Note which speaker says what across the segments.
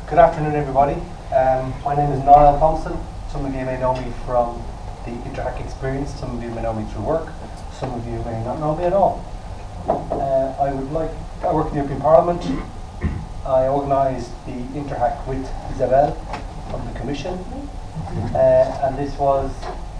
Speaker 1: Good afternoon, everybody. My name is Niall Thompson. Some of you may know me from the InterHack experience. Some of you may know me through work. Some of you may not know me at all. I work in the European Parliament. I organised the InterHack with Isabel from the Commission, and this was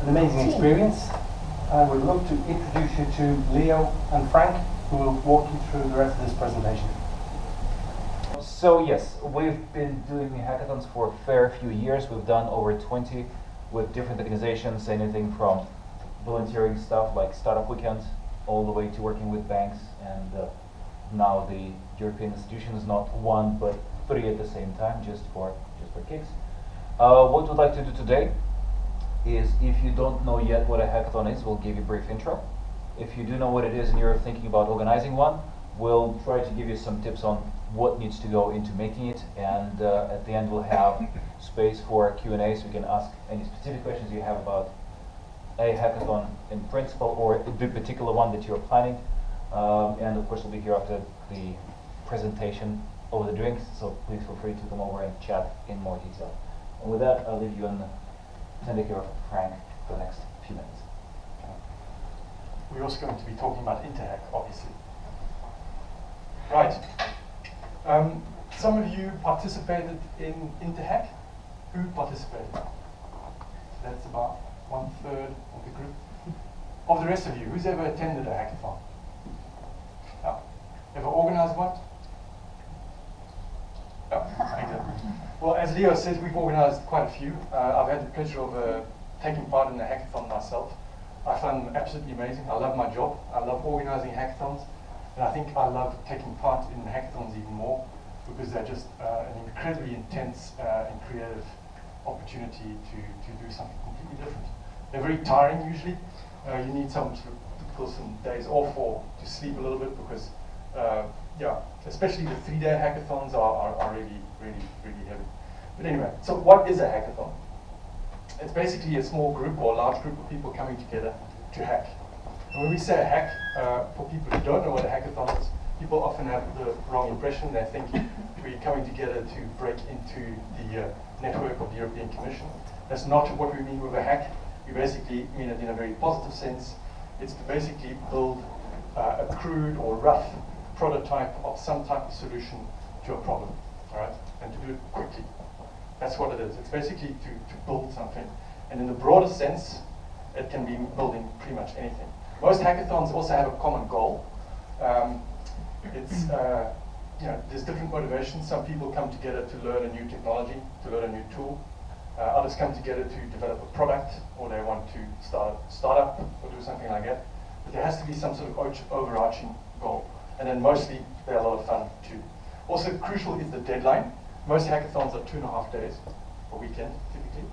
Speaker 1: an amazing experience. I would love to introduce you to Leo and Frank, who will walk you through the rest of this presentation.
Speaker 2: So yes, we've been doing hackathons for a fair few years. We've done over 20 with different organizations, anything from volunteering stuff like Startup Weekend, all the way to working with banks, and now the European institutions, not one but three at the same time, just for kicks. What we'd like to do today is, if you don't know yet what a hackathon is, we'll give you a brief intro. If you do know what it is and you're thinking about organizing one, we'll try to give you some tips on what needs to go into making it, and at the end we'll have space for Q&A, so you can ask any specific questions you have about a hackathon in principle or the particular one that you're planning. And of course we'll be here after the presentation over the drinks, so please feel free to come over and chat in more detail. And with that, I'll leave you in the care of Frank for the next few minutes.
Speaker 3: We're also going to be talking about InterHack, obviously. Right. Some of you participated in InterHack. Who participated? That's about 1/3 of the group. Of the rest of you, who's ever attended a hackathon? No. Ever organized one? No. Well, as Leo says, we've organized quite a few. I've had the pleasure of taking part in a hackathon myself. I find them absolutely amazing. I love my job. I love organizing hackathons. And I think I love taking part in hackathons even more, because they're just an incredibly intense and creative opportunity to do something completely different. They're very tiring usually. You need some days off or to sleep a little bit, because yeah, especially the 3-day hackathons are really heavy. But anyway, so what is a hackathon? It's basically a small group or a large group of people coming together to hack. And when we say a hack, for people who don't know what a hackathon is, people often have the wrong impression. They think we're coming together to break into the network of the European Commission. That's not what we mean with a hack. We basically mean it in a very positive sense. It's to basically build a crude or rough prototype of some type of solution to a problem, all right? And to do it quickly. That's what it is. It's basically to build something. And in the broader sense, it can be building pretty much anything. Most hackathons also have a common goal. There's different motivations. Some people come together to learn a new technology, to learn a new tool. Others come together to develop a product, or they want to start a startup or do something like that. But there has to be some sort of overarching goal. And then mostly they're a lot of fun too. Also crucial is the deadline. Most hackathons are 2.5 days, a weekend typically.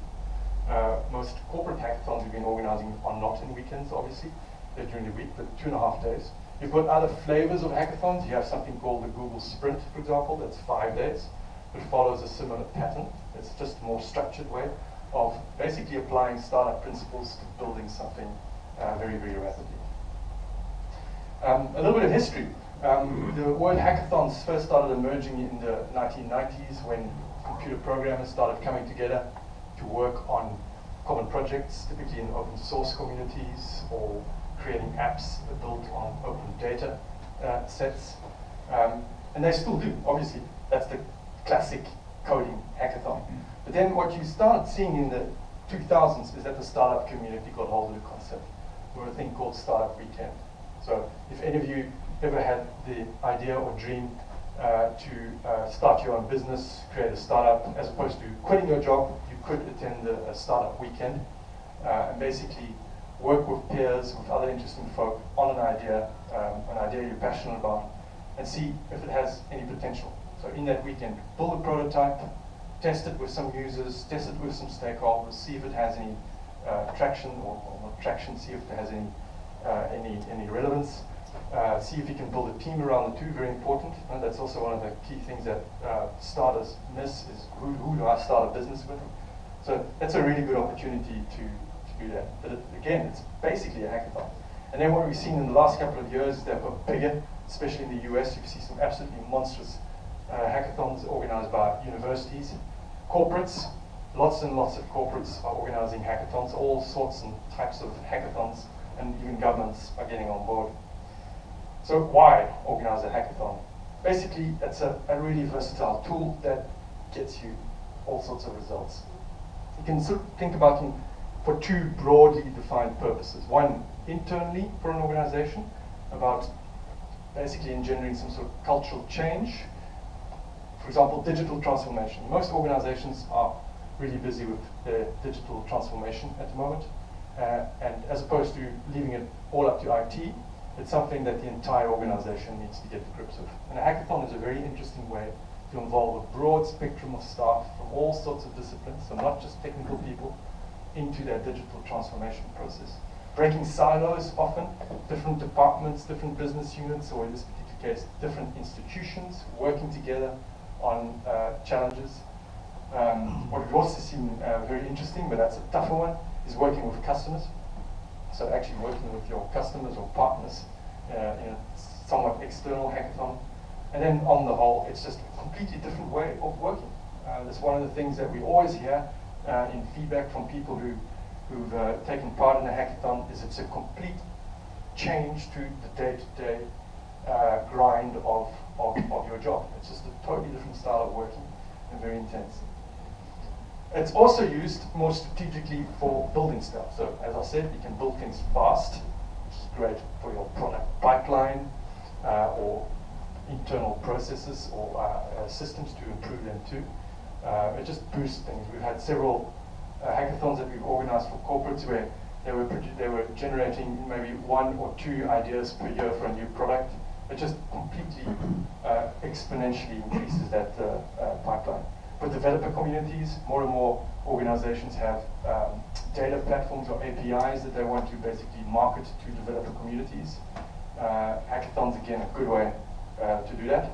Speaker 3: Most corporate hackathons we've been organizing are not in weekends, obviously. They're during the week, but 2.5 days. You've got other flavors of hackathons. You have something called the Google Sprint, for example, that's 5 days. It follows a similar pattern. It's just a more structured way of basically applying startup principles to building something very rapidly. A little bit of history. The word hackathons first started emerging in the 1990s when computer programmers started coming together to work on common projects, typically in open source communities, or creating apps built on open data sets. And they still do, obviously. That's the classic coding hackathon. But then what you started seeing in the 2000s is that the startup community got hold of the concept. There was a thing called Startup Weekend. So if any of you ever had the idea or dream to start your own business, create a startup, as opposed to quitting your job, you could attend a startup weekend and basically work with peers, with other interesting folk on an idea you're passionate about, and see if it has any potential. So in that weekend, build a prototype, test it with some users, test it with some stakeholders, see if it has any traction or not traction, see if it has any relevance. See if you can build a team around the two, very important. And that's also one of the key things that starters miss, is who do I start a business with? So that's a really good opportunity to do that. But again, it's basically a hackathon. And then what we've seen in the last couple of years is they've got bigger, especially in the US. You see some absolutely monstrous hackathons organized by universities, corporates. Lots and lots of corporates are organizing hackathons, all sorts and types of hackathons, and even governments are getting on board. So why organize a hackathon? Basically, it's a really versatile tool that gets you all sorts of results. You can sort of think about it for two broadly defined purposes. One, internally for an organization, about basically engendering some sort of cultural change. For example, digital transformation. Most organizations are really busy with their digital transformation at the moment. And as opposed to leaving it all up to IT, it's something that the entire organization needs to get to grips with. And a hackathon is a very interesting way to involve a broad spectrum of staff from all sorts of disciplines, so not just technical people, into their digital transformation process. Breaking silos often, different departments, different business units, or in this particular case, different institutions working together on challenges. What we've also seen very interesting, but that's a tougher one, is working with customers. So actually working with your customers or partners in a somewhat external hackathon. And then on the whole, it's just a completely different way of working. That's one of the things that we always hear in feedback from people who've taken part in a hackathon, is it's a complete change to the day-to-day grind of your job. It's just a totally different style of working and very intense. It's also used more strategically for building stuff. So as I said, you can build things fast, which is great for your product pipeline or internal processes or systems to improve them too. It just boosts things. We've had several hackathons that we've organized for corporates where they were generating maybe 1 or 2 ideas per year for a new product. It just completely exponentially increases that pipeline. For developer communities, more and more organizations have data platforms or APIs that they want to basically market to developer communities. Hackathons, again, a good way to do that.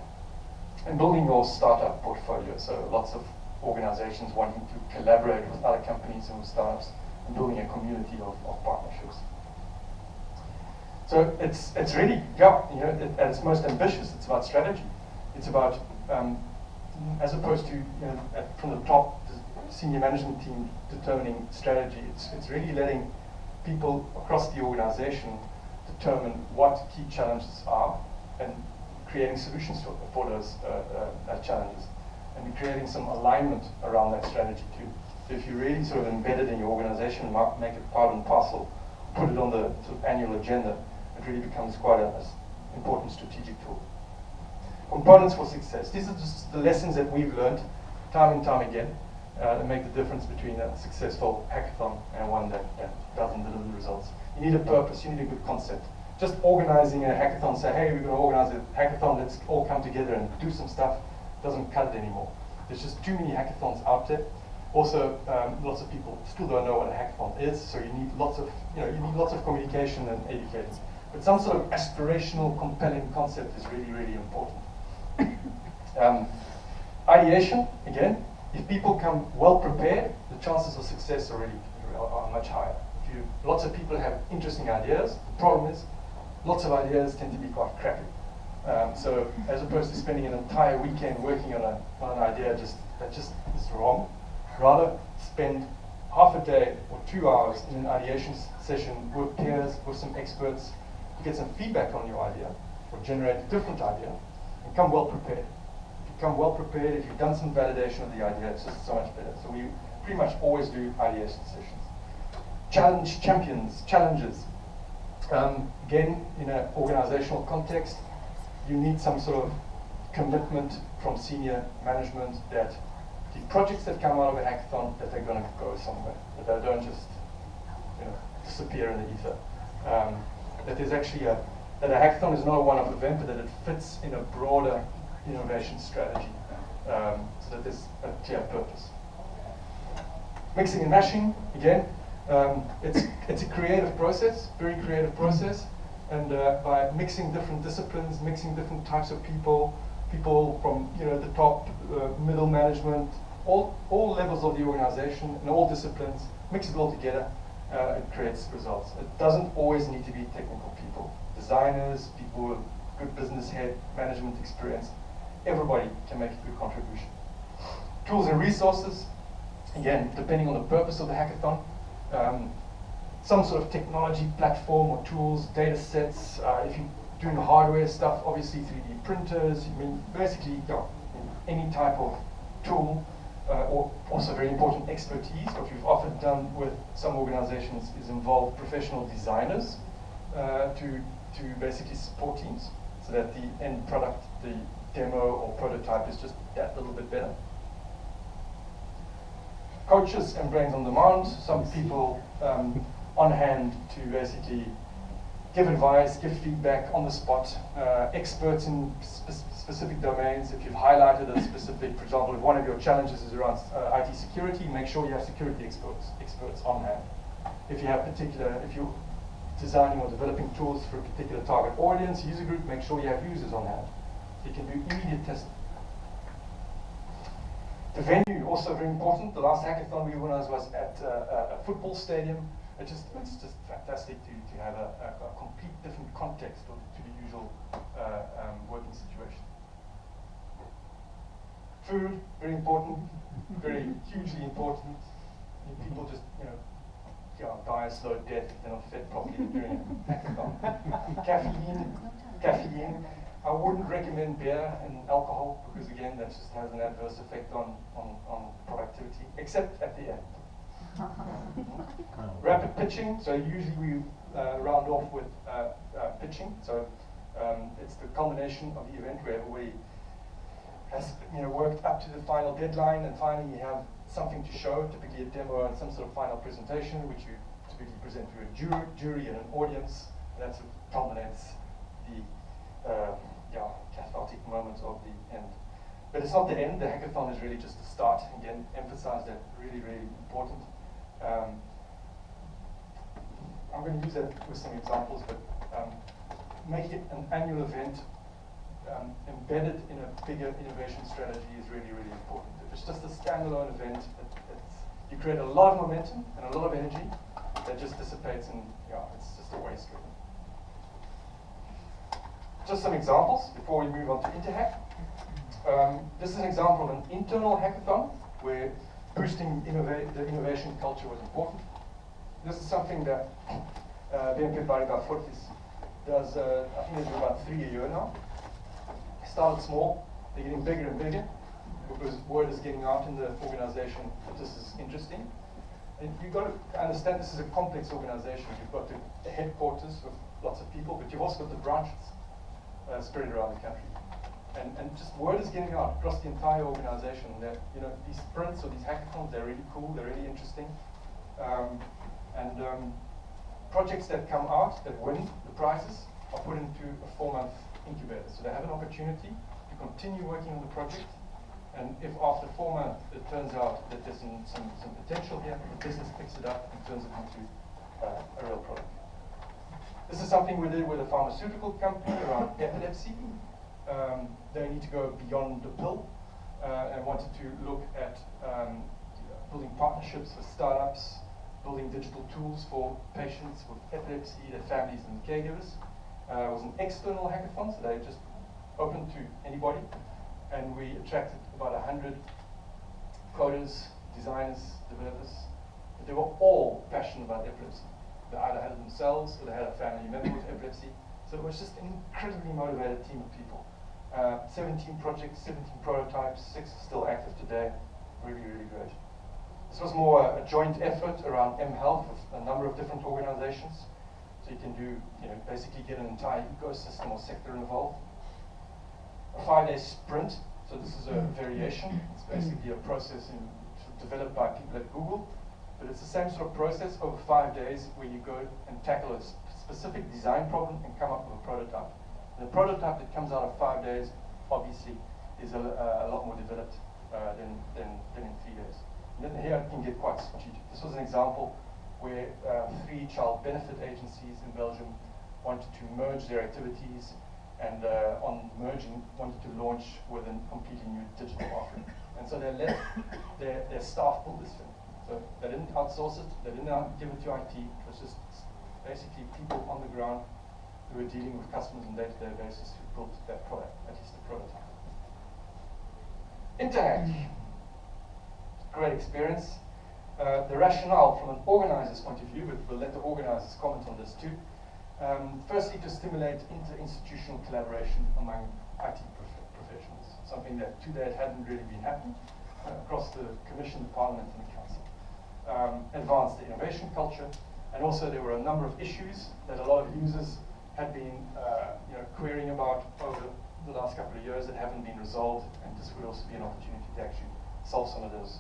Speaker 3: And building your startup portfolio, so lots of organizations wanting to collaborate with other companies and with startups and building a community of partnerships. So it's really, at its most ambitious, it's about strategy. It's about as opposed to from the top, the senior management team determining strategy. It's really letting people across the organization determine what key challenges are and creating solutions for those challenges, and creating some alignment around that strategy too. So if you really sort of embed it in your organization, make it part and parcel, put it on the sort of annual agenda, it really becomes quite an important strategic tool. Components for success. These are just the lessons that we've learned time and time again that make the difference between a successful hackathon and one that doesn't deliver the results. You need a purpose, you need a good concept. Just organizing a hackathon, say, hey, we're going to organize a hackathon, let's all come together and do some stuff, doesn't cut it anymore. There's just too many hackathons out there. Also, lots of people still don't know what a hackathon is, so you need lots of communication and educating. But some sort of aspirational, compelling concept is really, really important. Ideation, again, if people come well prepared, the chances of success are much higher. Lots of people have interesting ideas. The problem is, lots of ideas tend to be quite crappy. So as opposed to spending an entire weekend working on an idea that just is wrong, rather spend half a day or 2 hours in an ideation session with peers, with some experts, to get some feedback on your idea, or generate a different idea, and come well prepared. If you come well prepared, if you've done some validation of the idea, it's just so much better. So we pretty much always do ideation sessions. Challenge champions, challenges. Again, in an organizational context, you need some sort of commitment from senior management that the projects that come out of a hackathon, that they're going to go somewhere, that they don't just disappear in the ether. That there's actually that a hackathon is not a one-off event, but that it fits in a broader innovation strategy, so that there's a clear purpose. Mixing and mashing, again, it's a creative process, very creative process, and by mixing different disciplines, mixing different types of people from the top, middle management, all levels of the organization and all disciplines, mix it all together, it creates results. It doesn't always need to be technical people. Designers, people with good business head, management experience, everybody can make a good contribution. Tools and resources, again, depending on the purpose of the hackathon. Some sort of technology platform or tools, data sets. If you're doing hardware stuff, obviously 3D printers. I mean, basically, any type of tool, or also very important expertise. What we've often done with some organizations is involve professional designers to basically support teams, so that the end product, the demo or prototype, is just that little bit better. Coaches and brains on demand. Some people on hand to basically give advice, give feedback on the spot. Experts in specific domains. If you've highlighted a specific, for example, if one of your challenges is around IT security, make sure you have security experts on hand. If you're designing or developing tools for a particular target audience, user group, make sure you have users on hand. So you can do immediate testing. The venue, also very important. The last hackathon we organized was at a football stadium. It's just fantastic to have a complete different context to the usual working situation. Food, very important, very hugely important. People just, die a slow death if they're not fed properly during a hackathon. Caffeine. I wouldn't recommend beer and alcohol, because again, that just has an adverse effect on productivity, except at the end. Rapid pitching, so usually we round off with pitching. So it's the culmination of the event where everybody has worked up to the final deadline, and finally you have something to show, typically a demo and some sort of final presentation, which you typically present to a jury and an audience, and that's what culminates the cathartic moment of the end. But it's not the end. The hackathon is really just the start. Again, emphasize that, really, really important. I'm going to use that with some examples, but make it an annual event embedded in a bigger innovation strategy is really, really important. If it's just a standalone event, you create a lot of momentum and a lot of energy that just dissipates, and it's just a waste. Just some examples before we move on to InterHack. This is an example of an internal hackathon where boosting the innovation culture was important. This is something that BNP Paribas Fortis does, I think it's about 3 a year now. Started small, they're getting bigger and bigger, because word is getting out in the organization that this is interesting. And you've got to understand this is a complex organization. You've got the headquarters with lots of people, but you've also got the branches spread around the country. And just word is getting out across the entire organization that these sprints or these hackathons, they're really cool, they're really interesting. Projects that come out, that win the prizes, are put into a 4-month incubator. So they have an opportunity to continue working on the project. And if after 4 months it turns out that there's some potential here, the business picks it up and turns it into a real product. This is something we did with a pharmaceutical company around epilepsy. They need to go beyond the pill and wanted to look at building partnerships with startups, building digital tools for patients with epilepsy, their families and caregivers. It was an external hackathon, so they just open to anybody. And we attracted about 100 coders, designers, developers. But they were all passionate about epilepsy. They either had it themselves or they had a family member with epilepsy. So it was just an incredibly motivated team of people. 17 projects, 17 prototypes, 6 still active today. Really, really great. This was more a joint effort around mHealth with a number of different organizations. So you can do, basically get an entire ecosystem or sector involved. A 5-day sprint. So this is a variation. It's basically a process developed by people at Google. But it's the same sort of process over 5 days where you go and tackle a specific design problem and come up with a prototype. And the prototype that comes out of 5 days, obviously, is a lot more developed than in 3 days. And then here it can get quite strategic. This was an example where 3 child benefit agencies in Belgium wanted to merge their activities, and on merging wanted to launch with a completely new digital offering. And so they let their staff build this thing. So they didn't outsource it, they didn't give it to IT, it was just basically people on the ground who were dealing with customers on a day-to-day basis who built that product, at least the prototype. InterHack, great experience. The rationale from an organizer's point of view, but we'll let the organizers comment on this too. Firstly, to stimulate inter-institutional collaboration among IT professionals, something that to date hadn't really been happening across the Commission, the Parliament and the Council. Advance the innovation culture, and also there were a number of issues that a lot of users had been querying about over the last couple of years that haven't been resolved, and this would also be an opportunity to actually solve some of those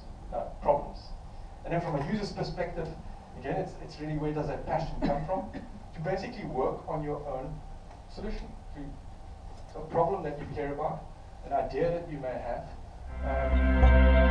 Speaker 3: problems. And then from a user's perspective, again, it's really where does that passion come from? To basically work on your own solution to a problem that you care about, an idea that you may have.